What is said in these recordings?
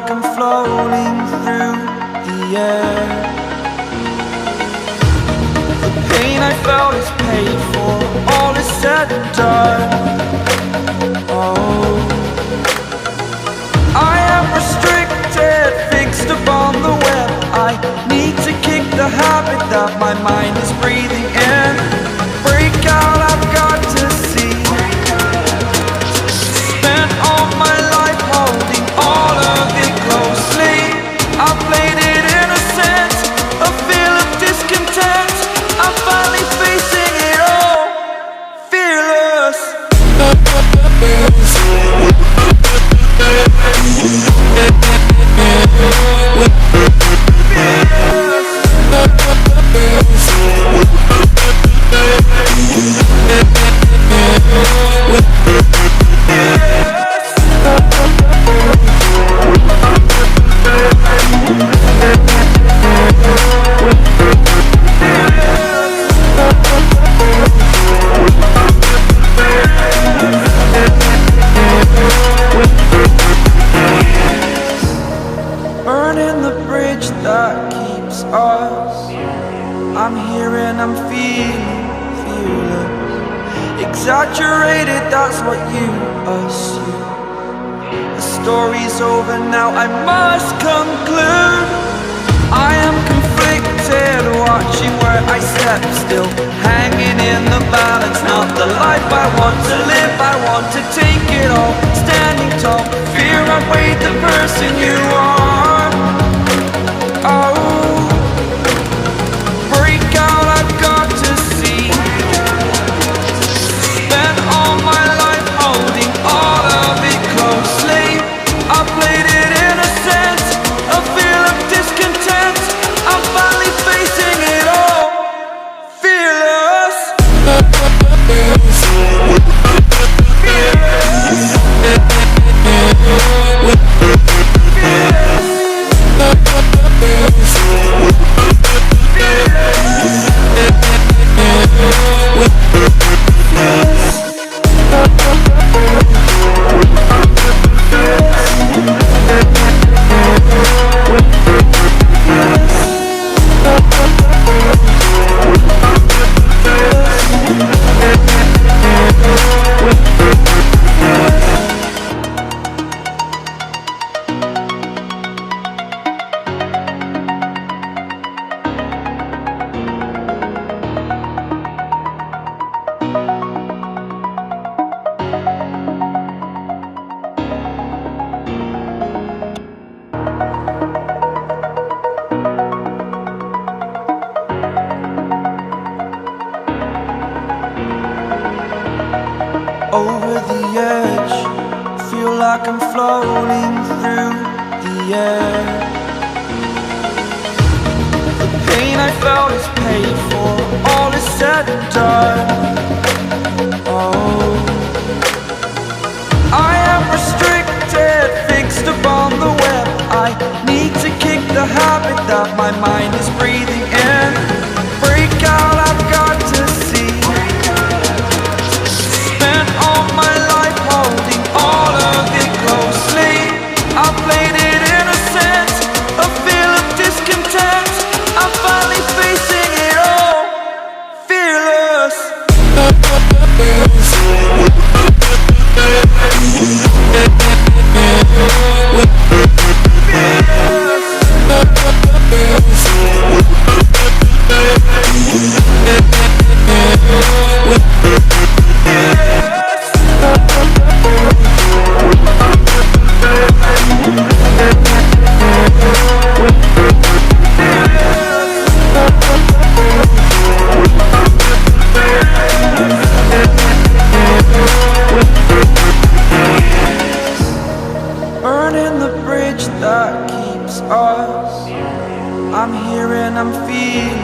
like I'm floating through the air. The pain I felt is paid for, all is said and done. Oh, I am restricted, fixed upon the web. I need to kick the habit that my mind is breathing in. Break out, I've got to see. Spent all my life holding all of it closely. I played it innocent, a feel of discontent. I'm finally facing it all, fearless. Burning the bridge that keeps us. I'm here and I'm feeling fearless. Exaggerated, that's what you assume. The story's over now, I must conclude. I am conflicted, watching where I step still, hanging in the balance. Not the life I want to live, I want to take it all. Standing tall, fear I weighed the person you are. Oh, break out, I've got to see. Spent all my life holding all of it closely. I played it innocent, a feel of discontent. I'm finally facing it all, fearless. Over the edge, feel like I'm floating through the air. The pain I felt is paid for, all is said and done. Oh, I am restricted, fixed upon the web. I need to kick the habit that my mind is breathing in. Break out, I've got to see. Spent all my life holding all of it closely. I played it innocent, a feel of discontent. I'm finally facing it all, fearless. Burning the bridge that keeps us. I'm here and I'm feeling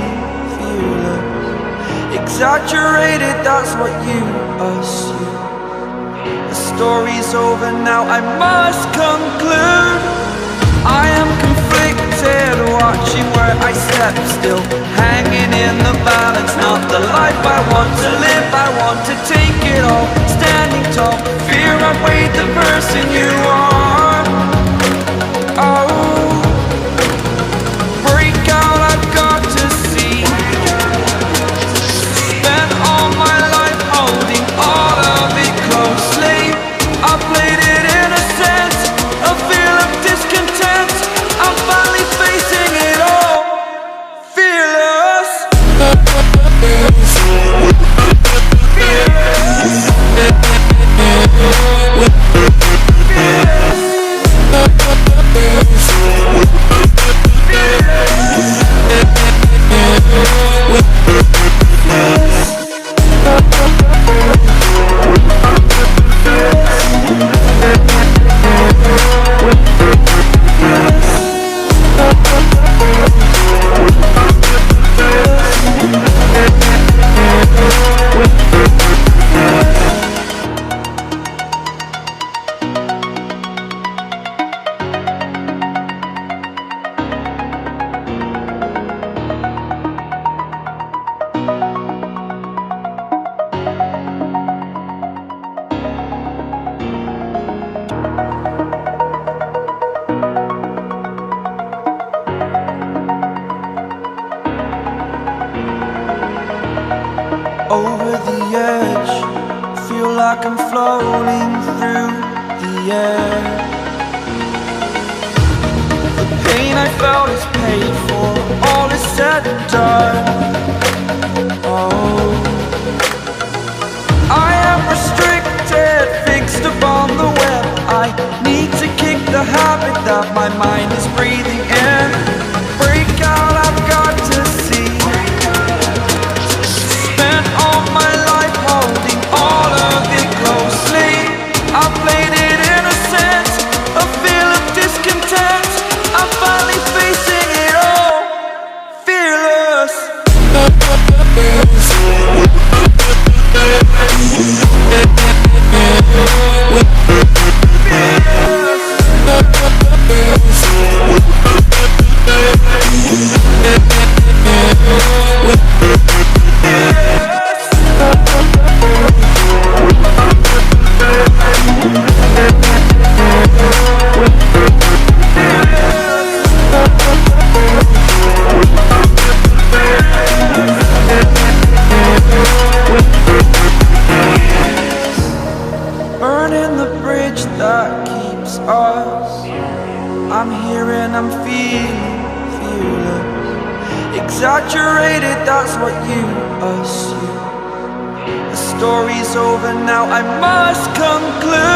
fearless. Exaggerated, that's what you assume. The story's over now, I must conclude. I am conflicted, watching where I step still, hanging in the balance. Not the life I want to live, I want to take it all. Standing tall, fear I weighed the person you are. Oh, over the edge. Feel like I'm floating through the air. The pain I felt is paid for, all is said and done. Oh, I am restricted, fixed upon the web. I need to kick the habit that my mind is breathing in. Break out, I've got to see. Spent all my life holding all of it closely. I played it innocent, a feel of discontent. I'm finally facing it all, fearless. Burning the bridge that keeps us. I'm here and I'm feeling fearless. Exaggerated, that's what you assume. The story's over now, I must conclude.